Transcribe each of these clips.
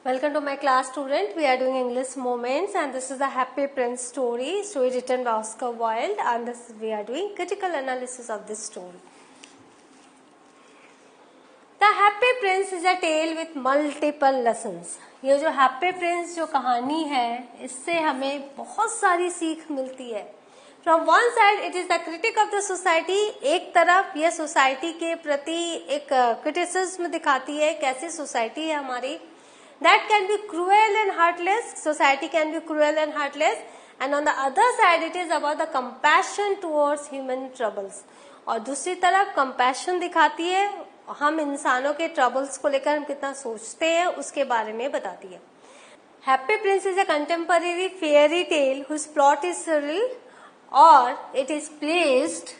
Welcome to my class, student. We are doing English moments and this is the Happy Prince story written by Oscar Wilde, and we are doing critical analysis of this story. The Happy Prince is a tale with multiple lessons. ये जो Happy Prince जो कहानी है, इससे हमें बहुत सारी सीख मिलती है. From one side, it is the critic of the society. एक तरफ ये सोसाइटी के प्रति एक क्रिटिसिज्म दिखाती है, कैसी सोसाइटी है हमारी. That can be cruel and heartless. Society can be cruel and heartless. And on the other side, it is about the compassion towards human troubles. और दूसरी तरफ compassion दिखाती है, हम इंसानों के troubles को लेकर हम कितना सोचते हैं उसके बारे में बताती है. Happy Prince is a contemporary fairy tale whose plot is surreal or it is placed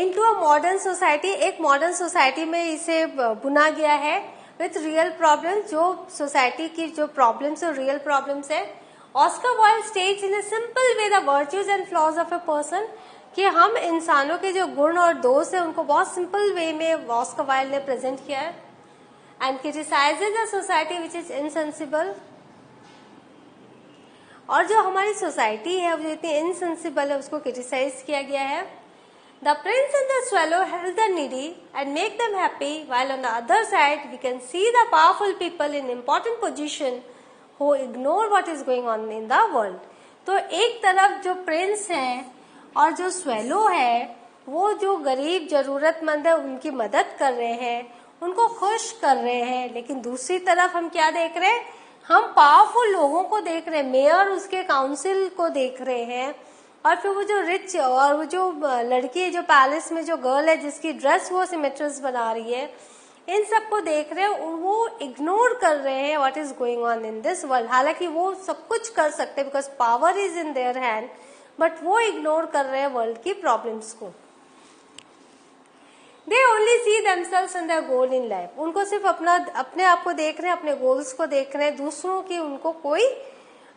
into a modern society. एक modern society में इसे बुना गया है with real problems, जो सोसाइटी की जो प्रॉब्लम्स है रियल प्रॉब्लम्स है. Oscar Wilde states in a simple way the virtues and flaws of a person, कि हम इंसानों के जो गुण और दोष है उनको बहुत सिंपल वे में ऑस्कर वाइल्ड ने प्रेजेंट किया है. And criticizes a society which is insensible, और जो हमारी सोसाइटी है वो जो इतनी इनसेंसिबल है उसको क्रिटिसाइज किया गया है. The prince and the swallow help the needy and make them happy, while on the other side we can see the powerful people in important position who ignore what is going on in the world. तो एक तरफ जो Prince है और जो swallow है वो जो गरीब जरूरतमंद है उनकी मदद कर रहे हैं, उनको खुश कर रहे हैं. लेकिन दूसरी तरफ हम क्या देख रहे हैं, हम पावरफुल लोगों को देख रहे हैं, मेयर उसके काउंसिल को देख रहे हैं, और फिर वो जो रिच और वो जो लड़की है जो पैलेस में जो गर्ल है जिसकी ड्रेस वो सिमेट्रिस बना रही है, इन सबको देख रहे हैं. वो इग्नोर कर रहे हैं what is going on in this world. हालांकि वो सब कुछ कर सकते हैं because power is in their hand, but वो इग्नोर कर रहे हैं वर्ल्ड की प्रॉब्लम्स को. They only see themselves and their goal in life. उनको सिर्फ अपने आप को देख रहे हैं, अपने गोल्स को देख रहे हैं, दूसरों की उनको कोई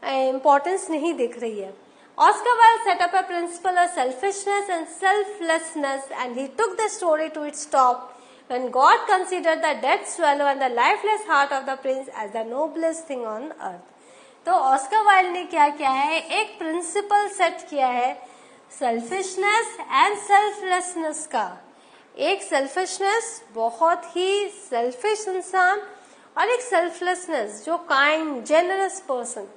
इम्पोर्टेंस नहीं दिख रही है. Oscar Wilde set up a principle of selfishness and selflessness, and he took the story to its top when God considered the dead swallow and the lifeless heart of the prince as the noblest thing on earth. तो Oscar Wilde ने क्या किया है, एक principal set किया है selfishness and selflessness का. एक सेल्फिशनेस बहुत ही सेल्फिश इंसान और एक सेल्फलेसनेस जो kind generous person.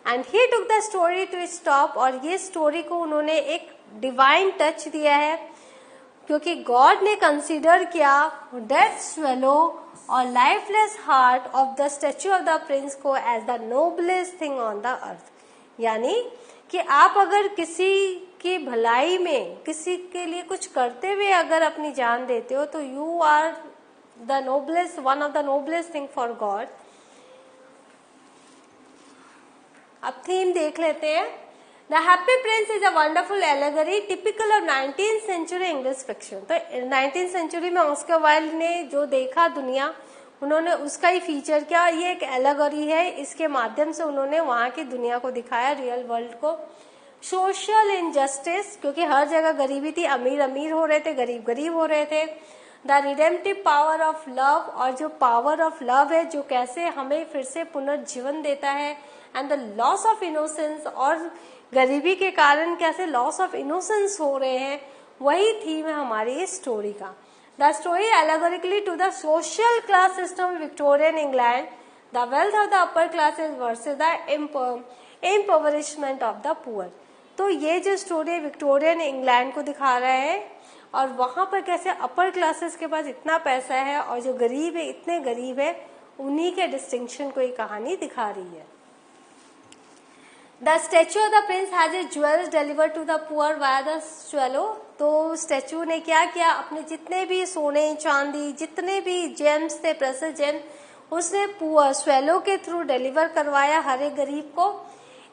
And he took the story to its top, और ये स्टोरी को उन्होंने एक डिवाइन टच दिया है क्योंकि गॉड ने कंसीडर किया डेड स्वेलो और lifeless heart of the statue of the prince को as the noblest thing on the earth. यानी कि आप अगर किसी की भलाई में किसी के लिए कुछ करते हुए अगर अपनी जान देते हो तो you are the noblest, one of the noblest thing for God. अब थीम देख लेते हैं. The happy prince is a wonderful allegory typical of 19th century English fiction. तो 19th सेंचुरी में ऑस्कर वाइल्ड ने जो देखा दुनिया, उन्होंने उसका ही फीचर किया. ये एक एलेगरी है, इसके माध्यम से उन्होंने वहां की दुनिया को दिखाया, रियल वर्ल्ड को. सोशल इनजस्टिस, क्योंकि हर जगह गरीबी थी, अमीर अमीर हो रहे थे, गरीब गरीब हो रहे थे. The redemptive power of love, और जो पावर ऑफ लव है जो कैसे हमें फिर से पुनर्जीवन देता है. And the loss of innocence, और गरीबी के कारण कैसे लॉस ऑफ इनोसेंस हो रहे हैं, वही थीम है हमारी इस स्टोरी का. The story allegorically to the social class system Victorian England, the wealth of the upper classes versus the impoverishment of the poor. तो ये जो स्टोरी विक्टोरियन इंग्लैंड को दिखा रहा है, और वहां पर कैसे अपर क्लासेस के पास इतना पैसा है और जो गरीब है इतने गरीब है, उन्हीं के डिस्टिंक्शन को ये कहानी दिखा रही है. The statue of the prince has its jewels delivered to the poor via the swallow. तो स्टैचू ने क्या किया, अपने जितने भी सोने चांदी जितने भी जेम्स थे, प्रेशियस जेम, उसने स्वेलो के थ्रू डिलीवर करवाया हर एक गरीब को.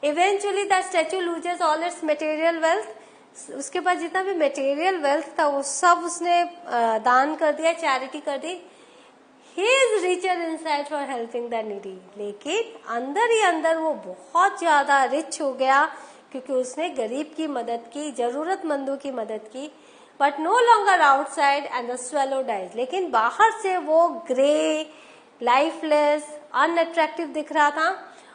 Eventually the statue loses all it's material wealth. उसके पास जितना भी मटेरियल वेल्थ था वो सब उसने दान कर दिया, चैरिटी कर दी. He is richer inside for helping the needy. लेकिन अंदर ही अंदर वो बहुत ज्यादा रिच हो गया क्योंकि उसने गरीब की मदद की, जरूरतमंदों की मदद की. But no longer outside and the swallow dies. लेकिन बाहर से वो ग्रे, लाइफलेस अनअट्रैक्टिव दिख रहा था,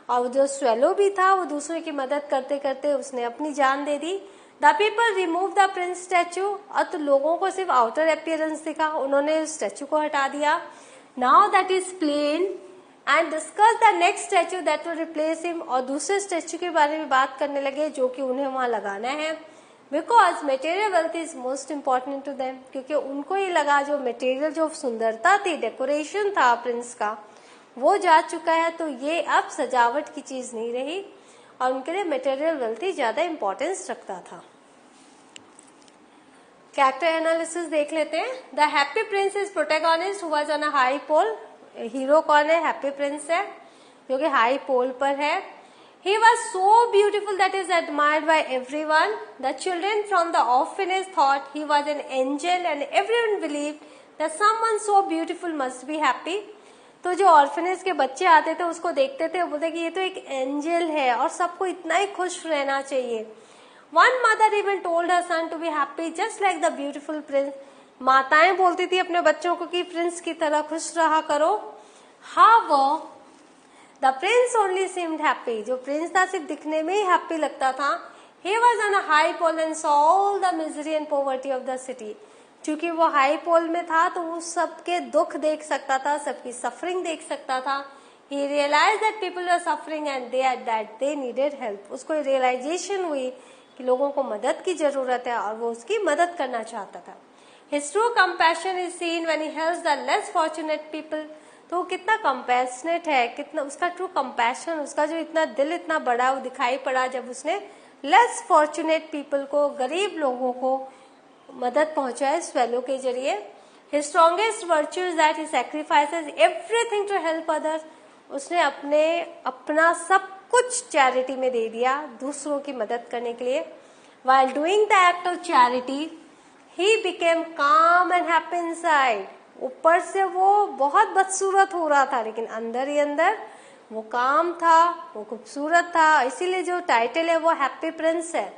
और जो स्वेलो भी था वो दूसरे की मदद करते करते उसने अपनी जान दे दी। The people remove the prince statue, अब तो लोगों को सिर्फ आउटर अपीयरेंस दिखा, उन्होंने उस स्टैचू को हटा दिया। Now that is plain and discuss the next statue that will replace him, और दूसरे स्टैचू के बारे में बात करने लगे जो कि उन्हें वहां लगाना है। Because material wealth is most important to them, क्योंकि उनको ये लगा जो मटेरियल, जो सुंदरता थी, डेकोरेशन था प्रिंस का, वो जा चुका है, तो ये अब सजावट की चीज नहीं रही, और उनके लिए मटेरियल वेल्थ ही ज्यादा इंपॉर्टेंस रखता था। कैरेक्टर एनालिसिस देख लेते हैं। The happy prince is protagonist who was on a high pole. Hero कौन है? हैप्पी प्रिंस है, जो कि हाई पोल पर है। He was so beautiful that is admired by everyone. The children from the orphanage thought he was an angel and everyone believed that someone so beautiful must be happy. तो जो orphanage के बच्चे आते थे उसको देखते थे, बोलते कि ये तो एक एंजल है और सबको इतना ही खुश रहना चाहिए। One mother even told her son to be happy just like the beautiful prince. माताएं बोलती थी अपने बच्चों को कि प्रिंस की तरह खुश रहा करो। However, The prince only seemed happy. जो प्रिंस था सिर्फ दिखने में ही हैप्पी लगता था। He was on a high pole and saw all the misery and poverty of the city. क्योंकि वो हाई पोल में था तो वो सबके दुख देख सकता था, सबकी सफरिंग देख सकता था। He realized that people were suffering and that they needed help. उसको रियलाइजेशन हुई कि लोगों को मदद की जरूरत है और वो उसकी मदद करना चाहता था। His true compassion is seen when he helps the less fortunate people. तो कितना कंपैशनेट है, कितना उसका ट्रू कंपैशन, उसका जो इतना दिल इतना बड़ा वो दिखाई पड़ा जब उसने लेस फॉर्चुनेट पीपल को, गरीब लोगों को मदद पहुंचाए स्वेलो के जरिए। His strongest virtue is that he sacrifices everything to help others. उसने अपना सब कुछ चैरिटी में दे दिया दूसरों की मदद करने के लिए। While doing the act of charity he became काम एंड हैप्पी इनसाइड। ऊपर से वो बहुत बदसूरत हो रहा था, लेकिन अंदर ही अंदर वो काम था, वो खूबसूरत था, इसीलिए जो टाइटल है वो हैप्पी प्रिंस है।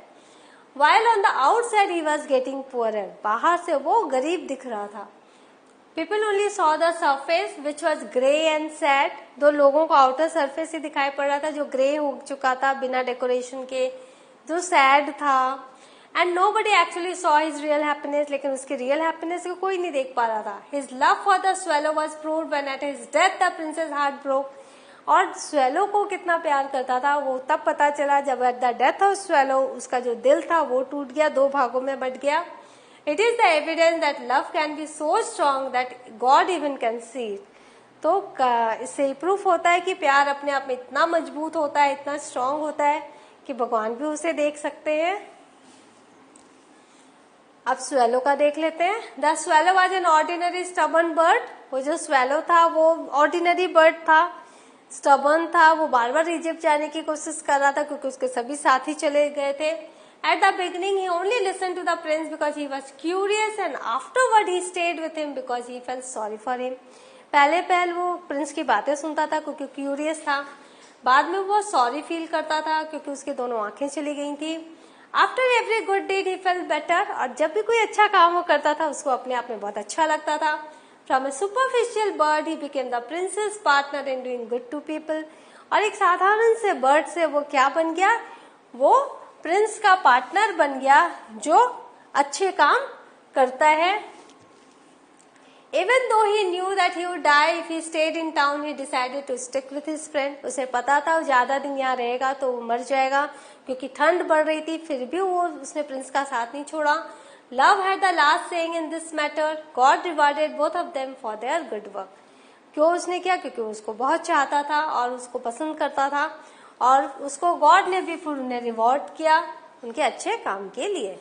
While on the outside he was getting poorer, बाहर से वो गरीब दिख रहा था। People only saw the surface which was grey and sad. दो लोगों को आउटर सरफेस ही दिखाई पड़ रहा था जो ग्रे हो चुका था बिना डेकोरेशन के, जो सैड था। And nobody actually saw his real happiness, लेकिन उसकी रियल हैप्पीनेस को कोई नहीं देख पा रहा था। His love for the swallow was proved when at his death the prince's heart broke. और स्वेलो को कितना प्यार करता था वो तब पता चला जब at the death of swallow उसका जो दिल था वो टूट गया, दो भागों में बट गया। It is the evidence that love can be so strong that God even can see it. तो इससे प्रूफ होता है कि प्यार अपने आप में इतना मजबूत होता है, इतना स्ट्रॉन्ग होता है कि भगवान भी उसे देख सकते हैं। अब स्वेलो का देख लेते हैं। The swallow was an ordinary stubborn bird. वो जो स्वेलो था वो ऑर्डिनरी बर्ड था, स्टबर्न था, वो बार बार इजिप्ट जाने की कोशिश कर रहा था क्योंकि उसके सभी साथी चले गए थे। At the beginning he only listen to the prince because he was curious and afterward he stayed with him because he felt sorry for him. पहले वो प्रिंस की बातें सुनता था क्योंकि क्यूरियस था, बाद में वो सॉरी फील करता था क्योंकि उसकी दोनों आंखें चली गई थी। After every good deed he felt better, और जब भी कोई अच्छा काम वो करता था उसको अपने आप में बहुत अच्छा लगता था। From a superficial bird he became the prince's partner in doing good to people. और एक साधारण से बर्ड से वो क्या बन गया? वो प्रिंस का पार्टनर बन गया जो अच्छे काम करता है। Even though he knew that he would die if he stayed in town, he decided to stick with his friend. उसे पता था वो ज्यादा दिन यहाँ रहेगा तो वो मर जाएगा क्योंकि ठंड बढ़ रही थी, फिर भी उसने प्रिंस का साथ नहीं छोड़ा। Love had the last saying in this matter. God rewarded both of them for their good work. क्यों उसने किया? क्योंकि उसको बहुत चाहता था और उसको पसंद करता था, और उसको गॉड ने भी फिर उन्हें रिवॉर्ड किया उनके अच्छे काम के लिए।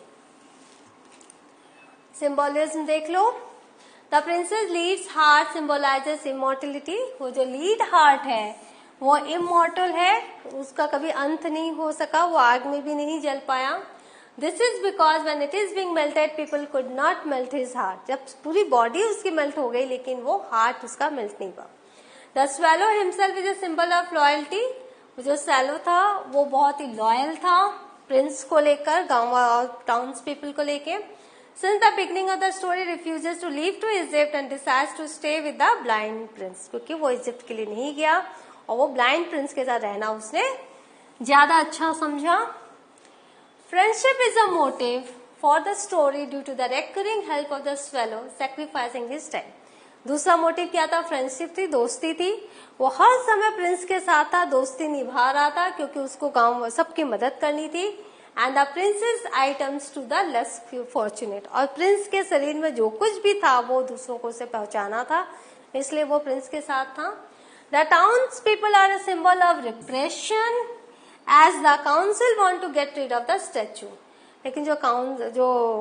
सिंबोलिज्म देख लो। The prince's leads heart symbolizes immortality. वो जो लीड हार्ट है वो इमोर्टल है, उसका कभी अंत नहीं हो सका, वो आग में भी नहीं जल पाया। This is because when it is being melted people could not melt his heart. जब पूरी बॉडी उसकी मेल्ट हो गई लेकिन वो हार्ट उसका मेल्ट नहीं हुआ। The swallow himself is a symbol of loyalty. जो स्वेलो था वो बहुत ही लॉयल था प्रिंस को लेकर, गांव और टाउन्स पीपल को लेके। Since the beginning of the story, refuses to leave to Egypt and decides to stay with the blind prince. क्योंकि वो इजिप्ट के लिए नहीं गया और वो ब्लाइंड प्रिंस के साथ रहना उसने ज्यादा अच्छा समझा. Friendship is a motive for the story due to the recurring help of the swallow sacrificing his time. दूसरा मोटिव क्या था? फ्रेंडशिप थी, दोस्ती थी. वो हर समय प्रिंस के साथ था, दोस्ती निभा रहा था क्योंकि उसको गांव सबकी मदद करनी थी. And the prince's items to the less fortunate. और प्रिंस के शरीर में जो कुछ भी था वो दूसरों को उसे पहुंचाना था, इसलिए वो प्रिंस के साथ था. The townspeople are a symbol of repression as the council want to get rid of the statue. लेकिन जो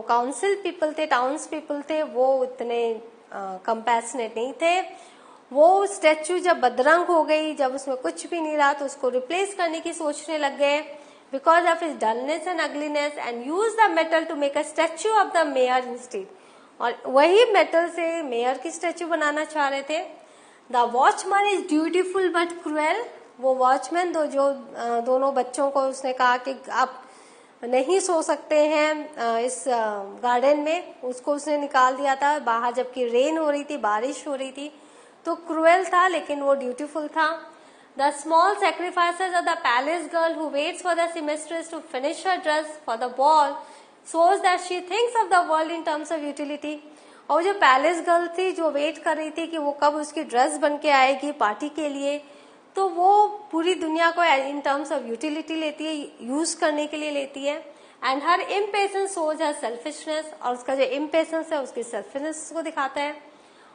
काउंसिल पीपल थे, टाउन्स पीपल थे, वो इतने कंपैशनेट नहीं थे. वो स्टैचू जब बदरंग हो गई, जब उसमें कुछ भी नहीं रहा, तो उसको रिप्लेस करने की सोचने लग गए because of his dullness and ugliness and use the metal to make a statue of the mayor instead. और वही मेटल से मेयर की स्टैचू बनाना चाह रहे थे. The watchman is dutiful but cruel. वो वॉचमैन जो दोनों बच्चों को उसने कहा कि आप नहीं सो सकते हैं इस गार्डन में, उसको उसने निकाल दिया था बाहर जबकि रेन हो रही थी, बारिश हो रही थी. तो क्रूएल था लेकिन वो ड्यूटीफुल था. The small sacrifices of the palace girl who waits for the seamstress to finish her dress for the ball shows that she thinks of the world in terms of utility. और जो palace girl थी जो wait कर रही थी कि वो कब उसकी ड्रेस बन के आएगी पार्टी के लिए, तो वो पूरी दुनिया को इन टर्म्स ऑफ यूटिलिटी लेती है, यूज करने के लिए लेती है. And her impatience shows her selfishness. और उसका जो इम्पेशेंस है उसकी सेल्फिशनेस को दिखाता है.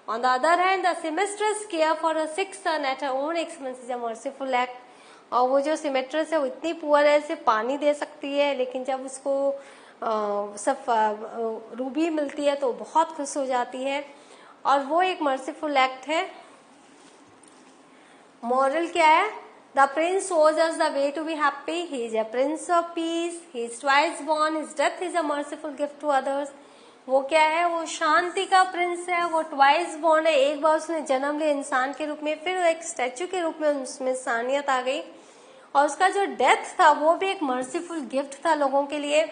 On the other hand the seamstress care for her sick son at her own expense is a merciful act. और वो जो सेमेस्ट्रेस है वो इतनी पुअर है, सिर्फ पानी दे सकती है, लेकिन जब उसको सब रूबी मिलती है तो बहुत खुश हो जाती है. और वो एक मर्सीफुल एक्ट है. मॉरल क्या है? The prince shows us the way to be happy. He is a prince of peace. He is twice born. His death is a merciful gift to others. वो क्या है? वो शांति का प्रिंस है. वो ट्वाइस बॉर्न है, एक बार उसने जन्म लिया इंसान के रूप में, फिर एक स्टैचू के रूप में उसमें इंसानियत आ गई. और उसका जो डेथ था वो भी एक मर्सीफुल गिफ्ट था लोगों के लिए.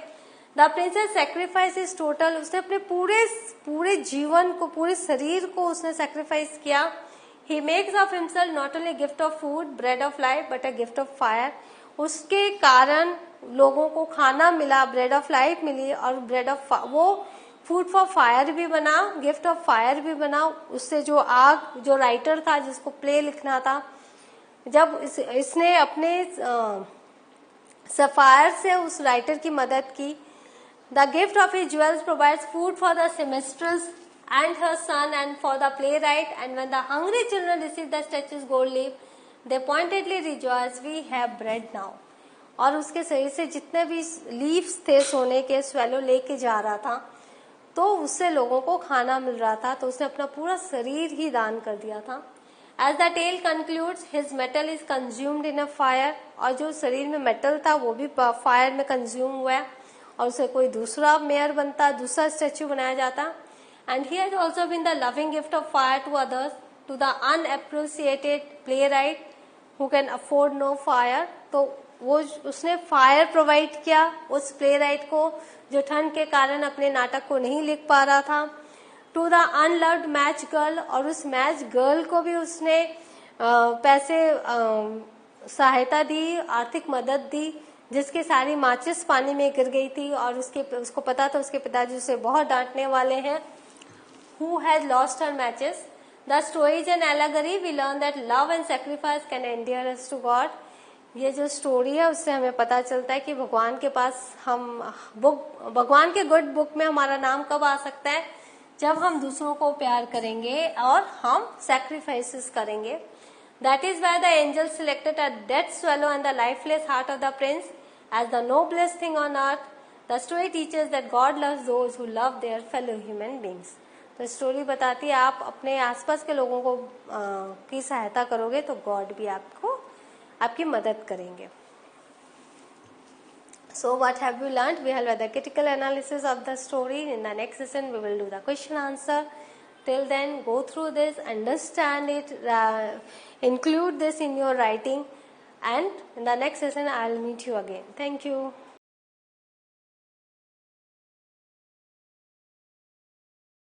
The princess sacrifice is total. उसने अपने पूरे जीवन को, पूरे शरीर को उसने सेक्रीफाइस किया. He makes of himself not only gift of food, bread of life, but a gift of fire. उसके कारण लोगों को खाना मिला, ब्रेड ऑफ लाइफ मिली, और ब्रेड ऑफ वो फूड फॉर फायर भी बना, गिफ्ट ऑफ फायर भी बना. उससे जो आग, जो राइटर था जिसको प्ले लिखना था, जब इसने अपने सफायर से उस राइटर की मदद की. The gift of his jewels provides food for the seamstress and her son and for the playwright. And when the hungry children received the statue's gold leaf, they pointedly rejoiced, we have bread now. और उसके शरीर से जितने भी leaves थे सोने के, swallow लेके जा रहा था, तो उससे लोगों को खाना मिल रहा था. तो उसने अपना पूरा शरीर ही दान कर दिया था. As the tale concludes, his metal is consumed in a fire. और जो शरीर में मेटल था वो भी फायर में कंज्यूम हुआ है, और उसे कोई दूसरा मेयर बनता, दूसरा स्टैचू बनाया जाता. And he has also been the loving gift of fire to others, to the unappreciated playwright who can afford no fire. तो वो उसने फायर प्रोवाइड किया उस प्लेराइट को जो ठंड के कारण अपने नाटक को नहीं लिख पा रहा था. To the unloved match girl. और उस मैच गर्ल को भी उसने पैसे सहायता दी, आर्थिक मदद दी, जिसकी सारी माचिस पानी में गिर गई थी और उसको पता था उसके पिताजी उसे बहुत डांटने वाले हैं. Who has lost her matches? The story is an allegory. We learn that love and sacrifice can endear us to God. ये जो स्टोरी है उससे हमें पता चलता है कि भगवान के पास भगवान के गुड बुक में हमारा नाम कब आ सकता है? जब हम दूसरों को प्यार करेंगे और हम सैक्रिफाइसेस करेंगे. That is why the angel selected a dead swallow and the lifeless heart of the prince as the noblest thing on earth. The story teaches that God loves those who love their fellow human beings. तो story बताती है आप अपने आसपास के लोगों को की सहायता करोगे तो गॉड भी आपको आपकी मदद करेंगे. So what have we learned? We have had the critical analysis of the story. In the next session we will do the question answer. Till then, go through this, understand it, include this in your writing, and in the next session I will meet you again. Thank you.